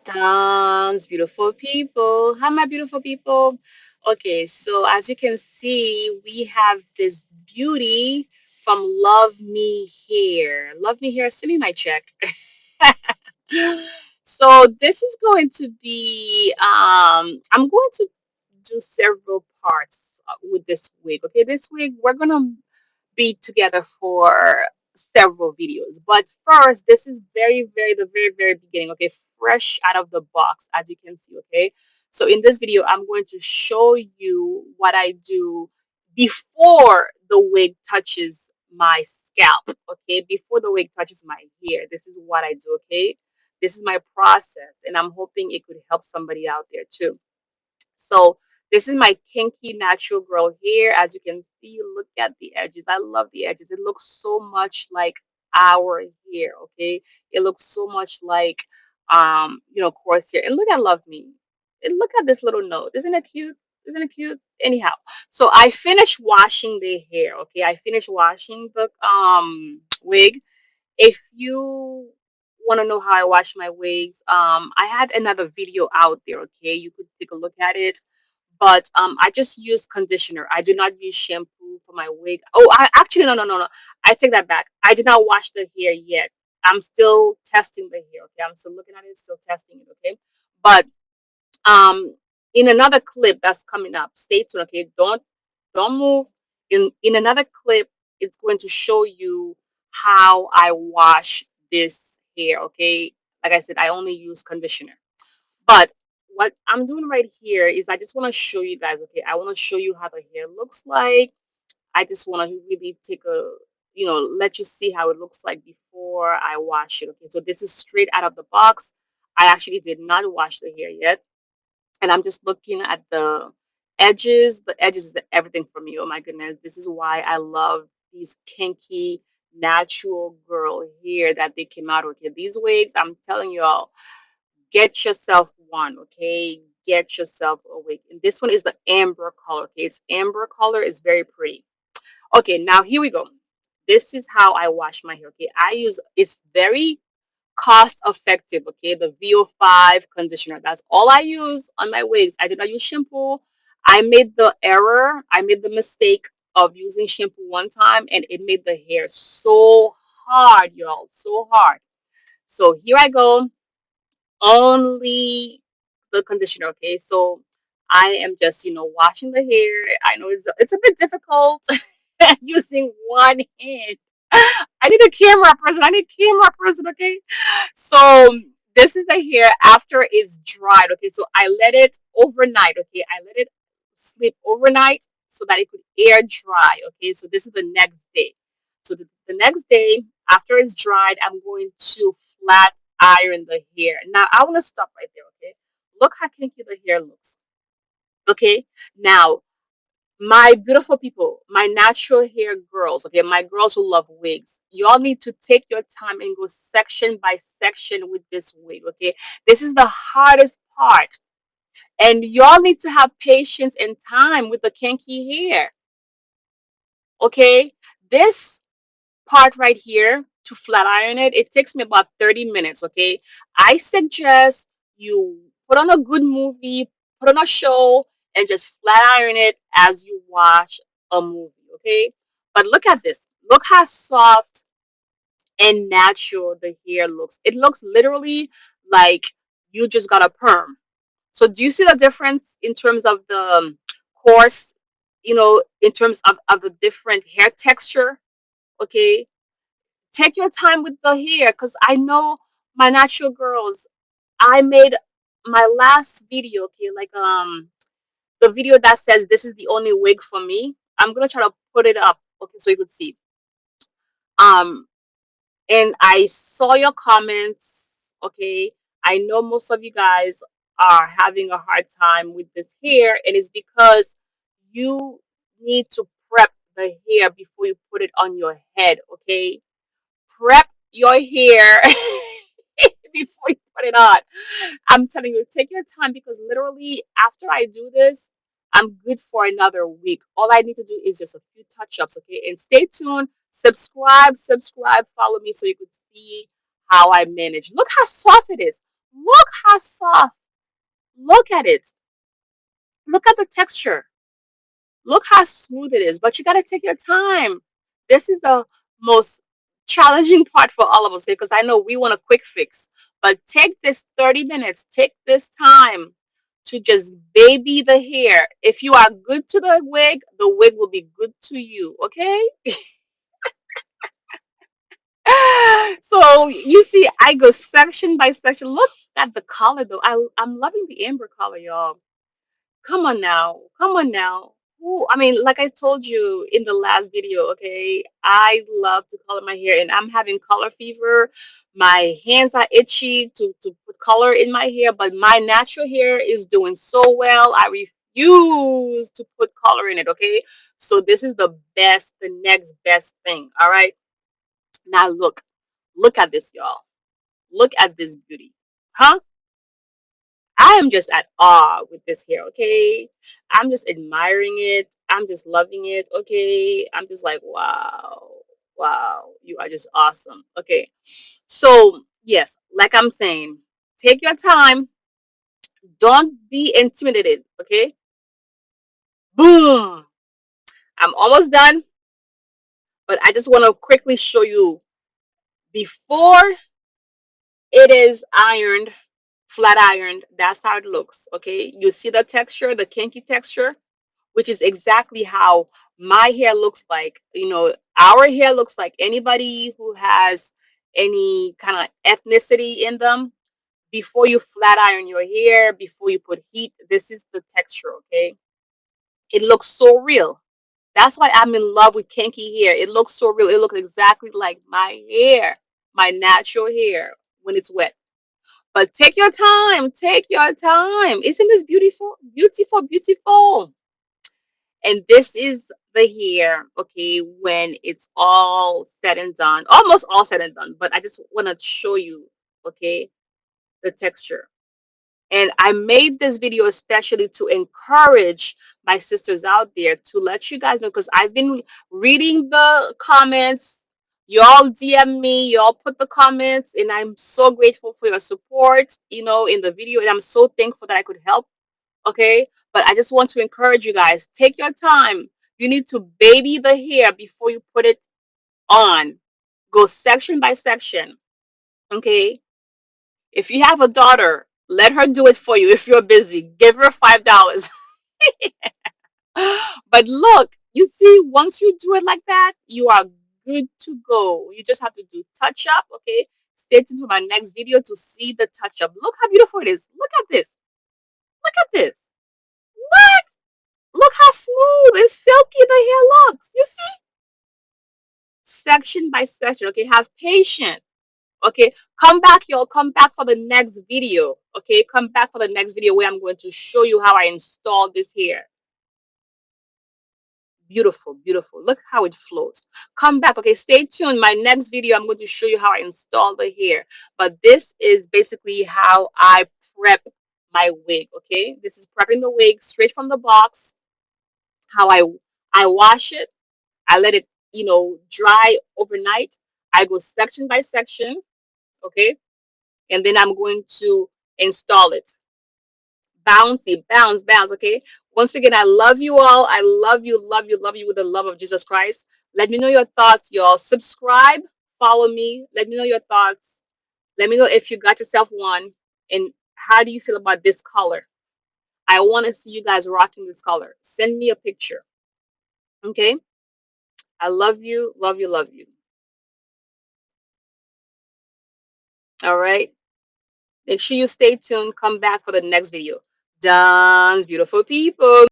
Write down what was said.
Dance, beautiful people. Hi, my beautiful people. Okay, so as you can see, we have this beauty from Love Me Here. Love Me Here, send me my check. So this is going to be, I'm going to do several parts with this wig. Okay, this wig, we're going to be together for several videos. But first, this is the very beginning, okay, fresh out of the box, as you can see, okay. So in this video, I'm going to show you what I do before the wig touches my scalp, okay, before the wig touches my hair. This is what I do, okay. This is my process, and I'm hoping it could help somebody out there too. So this is my kinky natural girl hair. As you can see, look at the edges. I love the edges. It looks so much like our hair, okay? It looks so much like coarse hair. And look at Love Me. And look at this little note. Isn't it cute? Isn't it cute? Anyhow, so I finished washing the hair, okay? I finished washing the wig. If you want to know how I wash my wigs, I had another video out there, okay? You could take a look at it. But I just use conditioner. I do not use shampoo for my wig. Oh, I actually no. I take that back. I did not wash the hair yet. I'm still testing the hair, okay? I'm still looking at it, still testing it, okay? But um in another clip that's coming up, stay tuned, okay? Don't move. In another clip, it's going to show you how I wash this hair, okay? Like I said, I only use conditioner. But what I'm doing right here is I just want to show you guys, okay? I want to show you how the hair looks like. I just want to really take a, let you see how it looks like before I wash it, okay? So this is straight out of the box. I actually did not wash the hair yet, and I'm just looking at the edges. The edges is everything for me. Oh my goodness, this is why I love these kinky natural girl hair that they came out with. Okay, these wigs, I'm telling you all, get yourself one, okay? Get yourself a wig. And this one is the amber color, okay? It's amber color, is very pretty. Okay, now here we go. This is how I wash my hair, okay? It's very cost effective, okay? The VO5 conditioner. That's all I use on my wigs. I do not use shampoo. I made the mistake of using shampoo one time, and it made the hair so hard, y'all, so hard. So here I go, only the conditioner, okay? So I am just, washing the hair. I know it's a bit difficult using one hand. I need a camera person. I need a camera person, okay? So this is the hair after it's dried, okay? So I let it overnight, okay? I let it sleep overnight so that it could air dry, okay? So this is the next day. So the next day after it's dried, I'm going to flat iron the hair. Now I want to stop right there, okay? Look how kinky the hair looks, okay? Now my beautiful people, my natural hair girls, okay, my girls who love wigs, you all need to take your time and go section by section with this wig, okay? This is the hardest part. And y'all need to have patience and time with the kinky hair, okay? This part right here, to flat iron it, it takes me about 30 minutes, okay? I suggest you put on a good movie, put on a show, and just flat iron it as you watch a movie, okay? But look at this. Look how soft and natural the hair looks. It looks literally like you just got a perm. So do you see the difference in terms of the coarse, in terms of the different hair texture, okay? Take your time with the hair, because I know my natural girls. I made my last video, okay, like the video that says this is the only wig for me. I'm gonna try to put it up, okay, so you could see. Um, and I saw your comments, okay. I know most of you guys are having a hard time with this hair, and it's because you need to prep the hair before you put it on your head, okay? Prep your hair before you put it on. I'm telling you, take your time, because literally after I do this, I'm good for another week. All I need to do is just a few touch ups, okay? And stay tuned, subscribe, follow me so you could see how I manage. Look how soft it is. Look how soft. Look at it. Look at the texture. Look how smooth it is. But you got to take your time. This is the most challenging part for all of us because I know we want a quick fix. But take this 30 minutes, take this time to just baby the hair. If you are good to the wig will be good to you. Okay? So you see, I go section by section. Look at the color though. I'm loving the amber color, y'all. Come on now. Come on now. Ooh, I mean, like I told you in the last video, okay, I love to color my hair and I'm having color fever. My hands are itchy to put color in my hair, but my natural hair is doing so well. I refuse to put color in it, okay? So this is the best, the next best thing, all right? Now look, look at this, y'all. Look at this beauty. Huh? I am just at awe with this hair, okay? I'm just admiring it. I'm just loving it, okay? I'm just like, wow, wow, you are just awesome, okay? So, yes, like I'm saying, take your time. Don't be intimidated, okay? Boom. I'm almost done, but I just want to quickly show you before it is ironed, flat ironed, that's how it looks, okay? You see the texture, the kinky texture? Which is exactly how my hair looks like. You know, our hair looks like anybody who has any kind of ethnicity in them. Before you flat iron your hair, before you put heat, this is the texture, okay? It looks so real. That's why I'm in love with kinky hair. It looks so real. It looks exactly like my hair, my natural hair when it's wet. But take your time. Take your time. Isn't this beautiful? Beautiful, beautiful. And this is the hair, okay, when it's all said and done, almost all said and done. But I just want to show you, okay, the texture. And I made this video especially to encourage my sisters out there to let you guys know because I've been reading the comments. Y'all DM me, y'all put the comments, and I'm so grateful for your support, you know, in the video. And I'm so thankful that I could help, okay? But I just want to encourage you guys, take your time. You need to baby the hair before you put it on. Go section by section, okay? If you have a daughter, let her do it for you. If you're busy, give her $5. But look, you see, once you do it like that, you are good to go. You just have to do touch up, okay? Stay tuned to my next video to see the touch up. Look how beautiful it is. Look at this. Look at this. What? Look how smooth and silky the hair looks. You see? Section by section. Okay, have patience. Okay, come back, y'all. Come back for the next video. Okay, come back for the next video where I'm going to show you how I install this hair. Beautiful, beautiful. Look how it flows. Come back. Okay, stay tuned. My next video, I'm going to show you how I install the hair. But this is basically how I prep my wig. Okay, this is prepping the wig straight from the box. How I wash it. I let it, you know, dry overnight. I go section by section, okay? And then I'm going to install it. Bouncy, bounce, bounce, okay? Once again, I love you all. I love you, love you, love you with the love of Jesus Christ. Let me know your thoughts, y'all. Subscribe, follow me. Let me know your thoughts. Let me know if you got yourself one. And how do you feel about this color? I want to see you guys rocking this color. Send me a picture, okay? I love you, love you, love you. All right. Make sure you stay tuned. Come back for the next video. Duns, beautiful people.